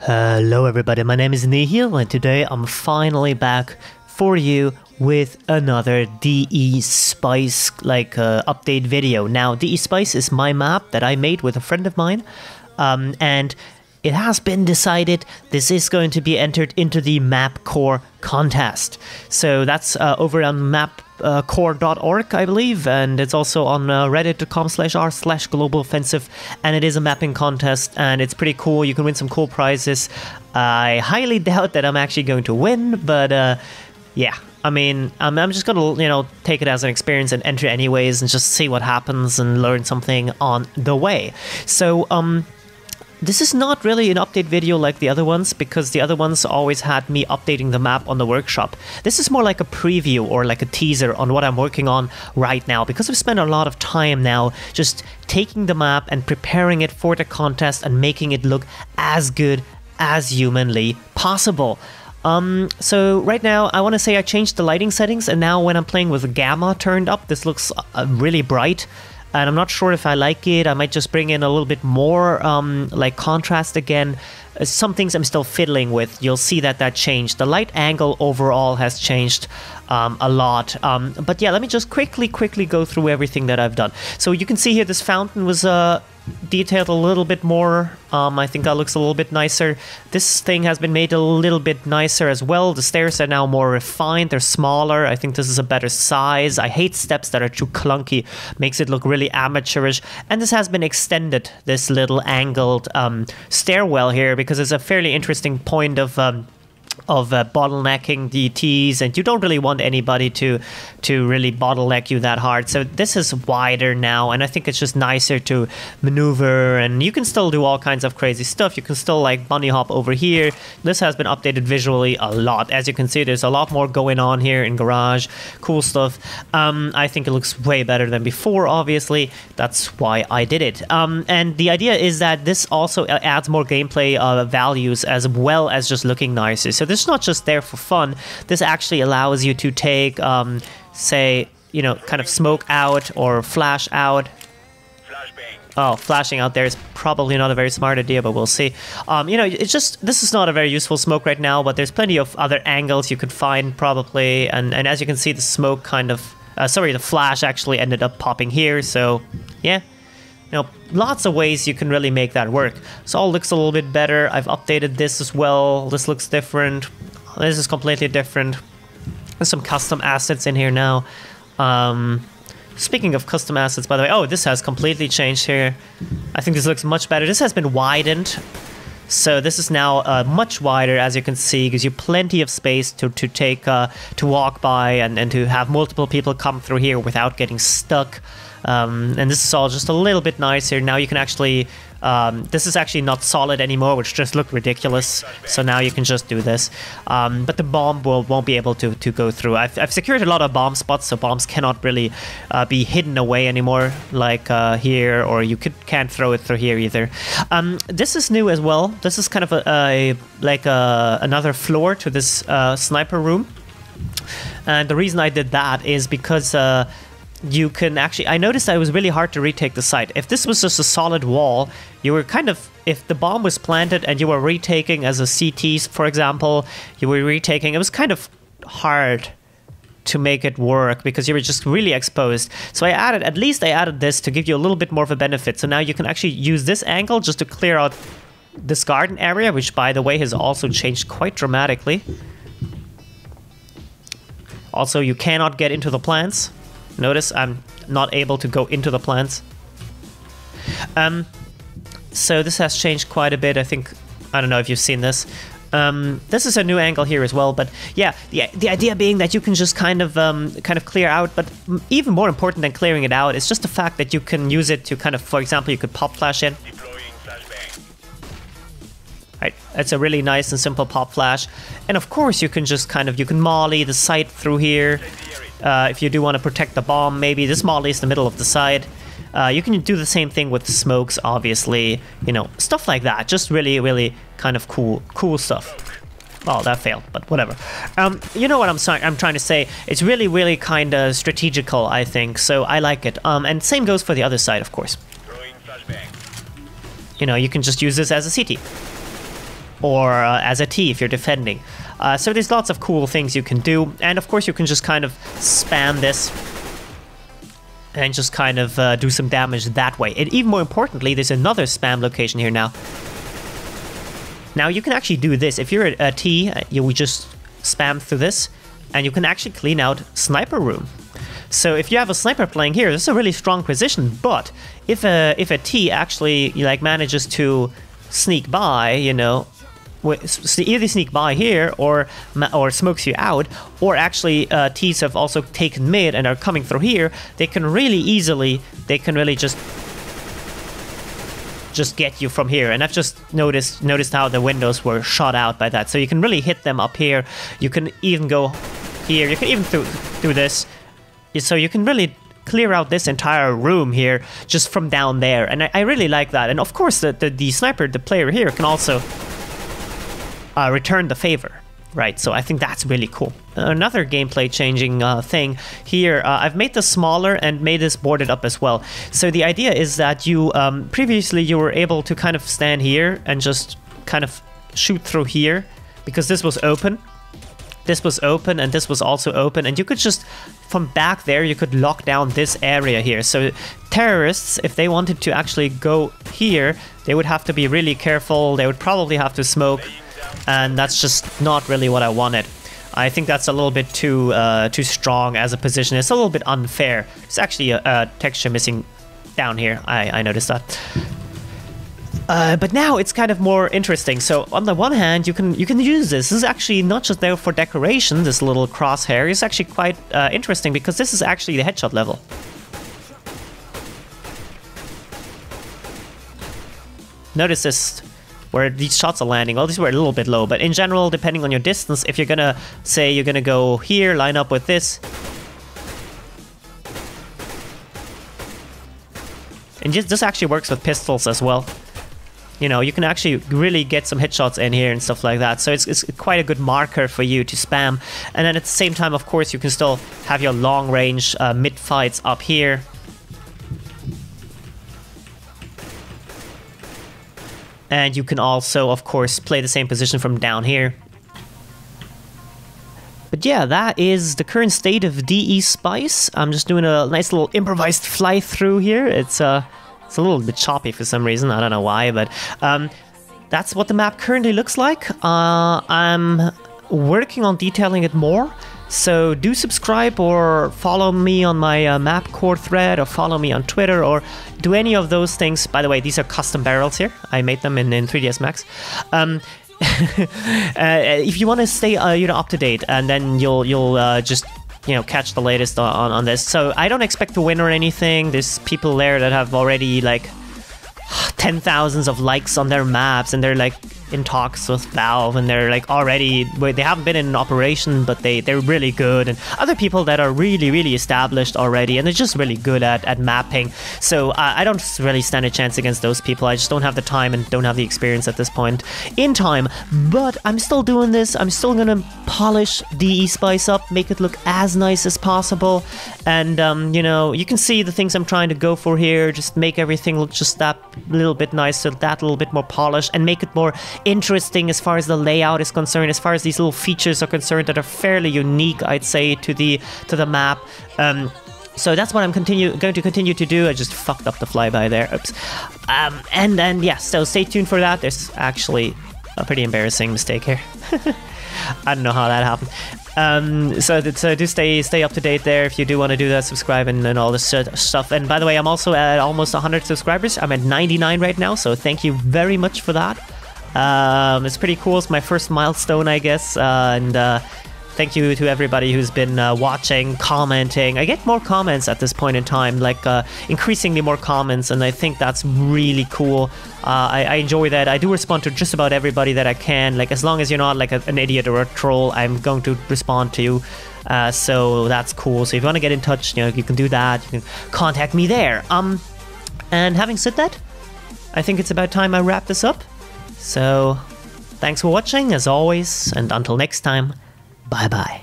Hello everybody, my name is Nihil and today I'm finally back for you with another DE Spice update video. Now DE Spice is my map that I made with a friend of mine and it has been decided this is going to be entered into the map core contest. So that's over on mapcore.org, I believe, and it's also on reddit.com/r/globaloffensive, and it is a mapping contest and it's pretty cool. You can win some cool prizes. I highly doubt that I'm actually going to win, but yeah, I mean, I'm just gonna, take it as an experience and enter anyways and just see what happens and learn something on the way. So this is not really an update video like the other ones, because the other ones always had me updating the map on the workshop. This is more like a preview or like a teaser on what I'm working on right now, because I've spent a lot of time now just taking the map and preparing it for the contest and making it look as good as humanly possible. So right now I want to say I changed the lighting settings, and now when I'm playing with gamma turned up, this looks really bright. And I'm not sure if I like it. I might just bring in a little bit more like contrast again. Some things I'm still fiddling with. You'll see that changed. The light angle overall has changed a lot. But yeah, let me just quickly go through everything that I've done. So you can see here this fountain was detailed a little bit more. I think that looks a little bit nicer. This thing has been made a little bit nicer as well. The stairs are now more refined. They're smaller. I think this is a better size. I hate steps that are too clunky. Makes it look really amateurish. And this has been extended, this little angled stairwell here, because it's a fairly interesting point of bottlenecking DTs, and you don't really want anybody to really bottleneck you that hard. So this is wider now, and I think it's just nicer to maneuver, and you can still do all kinds of crazy stuff. You can still like bunny hop over here. This has been updated visually a lot. As you can see, there's a lot more going on here in Garage. Cool stuff. I think it looks way better than before, obviously. That's why I did it. And the idea is that this also adds more gameplay values as well as just looking nicer. So this is not just there for fun. This actually allows you to take, say, kind of smoke out or flash out. Oh, flashing out there is probably not a very smart idea, but we'll see. It's just, this is not a very useful smoke right now, but there's plenty of other angles you could find probably. And as you can see, the smoke kind of, the flash actually ended up popping here. So yeah. Lots of ways you can really make that work. So all looks a little bit better. I've updated this as well. This looks different. This is completely different. There's some custom assets in here now. Speaking of custom assets, by the way, oh, this has completely changed here. I think this looks much better. This has been widened. So this is now much wider, as you can see, gives you plenty of space to walk by and to have multiple people come through here without getting stuck. And this is all just a little bit nicer. Now you can actually, this is actually not solid anymore, which just looked ridiculous. So now you can just do this. But the bomb won't be able to go through. I've secured a lot of bomb spots, so bombs cannot really be hidden away anymore, like here, or you can't throw it through here either. This is new as well. This is kind of another floor to this sniper room. And the reason I did that is because you can actually, I noticed that it was really hard to retake the site. If this was just a solid wall, you were kind of, if the bomb was planted and you were retaking as a CT, for example, you were retaking, it was kind of hard to make it work because you were just really exposed. So I added this to give you a little bit more of a benefit. So now you can actually use this angle just to clear out this garden area, which by the way has also changed quite dramatically. Also, you cannot get into the plants. Notice I'm not able to go into the plants. So this has changed quite a bit. I don't know if you've seen this. This is a new angle here as well, but yeah, the idea being that you can just kind of clear out, but even more important than clearing it out is just the fact that you can use it to kind of, for example, you could pop flash in. Right, it's a really nice and simple pop flash, and of course you can just you can molly the site through here. If you do want to protect the bomb, maybe this molly is the middle of the side. You can do the same thing with the smokes, obviously, stuff like that. Just really kind of cool stuff. Oh, that failed, but whatever. You know what I'm trying to say? It's really kind of strategical, I think. So I like it. And same goes for the other side, of course. You can just use this as a CT. or as a T if you're defending. So there's lots of cool things you can do, and of course you can just kind of spam this and just kind of do some damage that way. And even more importantly, there's another spam location here now. Now you can actually do this. If you're a T, you would just spam through this, and you can actually clean out sniper room. So if you have a sniper playing here, this is a really strong position. But if a T actually like manages to sneak by, you know, either sneak by here or smokes you out, or actually T's have also taken mid and are coming through here, they can really easily, just get you from here. And I've just noticed how the windows were shot out by that. So you can really hit them up here. You can even go here. You can even do this. So you can really clear out this entire room here just from down there. And I really like that. And of course the sniper, the player here, can also return the favor, right? So I think that's really cool. Another gameplay changing thing here, I've made this smaller and made this boarded up as well. So the idea is that you previously you were able to kind of stand here and just kind of shoot through here because this was open. This was open and this was also open, and you could just from back there you could lock down this area here. So terrorists, if they wanted to actually go here, they would have to be really careful. They would probably have to smoke, and that's just not really what I wanted. I think that's a little bit too strong as a position. It's a little bit unfair. It's actually a texture missing down here. I noticed that. But now it's kind of more interesting. So on the one hand, you can use this. This is actually not just there for decoration. This little crosshair is actually quite interesting because this is actually the headshot level. Notice this, where these shots are landing. Well, these were a little bit low, but in general, depending on your distance, if you're gonna say you're gonna go here, line up with this, and this actually works with pistols as well. You know, you can actually really get some headshots in here and stuff like that. So it's quite a good marker for you to spam. And then at the same time, of course, you can still have your long range mid fights up here. And you can also, of course, play the same position from down here. But yeah, that is the current state of DE Spice. I'm just doing a nice little improvised fly through here. It's a little bit choppy for some reason. I don't know why, but that's what the map currently looks like. I'm working on detailing it more. So do subscribe or follow me on my map core thread, or follow me on Twitter, or do any of those things. By the way, these are custom barrels here. I made them in 3ds Max. If you want to stay up to date, and then you'll just catch the latest on this. So I don't expect to win or anything. There's people there that have already like 10,000s of likes on their maps, and they're like in talks with Valve, and they're like already, they haven't been in operation, but they're really good. And other people that are really established already, and they're just really good at mapping. So I don't really stand a chance against those people. I just don't have the time and don't have the experience at this point in time. But I'm still doing this. I'm still gonna polish DE Spice up, make it look as nice as possible. And you can see the things I'm trying to go for here. Just make everything look just that little bit nicer, that little bit more polished, and make it more interesting as far as the layout is concerned, as far as these little features are concerned that are fairly unique, I'd say, to the map. So that's what I'm going to continue to do. I just fucked up the flyby there. Oops. And then yeah, so stay tuned for that. There's actually a pretty embarrassing mistake here. I don't know how that happened. So do stay up to date there. If you do want to do that, subscribe and all this stuff. And by the way, I'm also at almost 100 subscribers. I'm at 99 right now, so thank you very much for that. It's pretty cool. It's my first milestone, I guess. And thank you to everybody who's been watching, commenting. I get more comments at this point in time, like increasingly more comments, and I think that's really cool. I enjoy that. I do respond to just about everybody that I can. Like, as long as you're not like an idiot or a troll, I'm going to respond to you. So that's cool. So if you want to get in touch, you can do that. You can contact me there. And having said that, I think it's about time I wrap this up. So thanks for watching, as always, and until next time, bye-bye.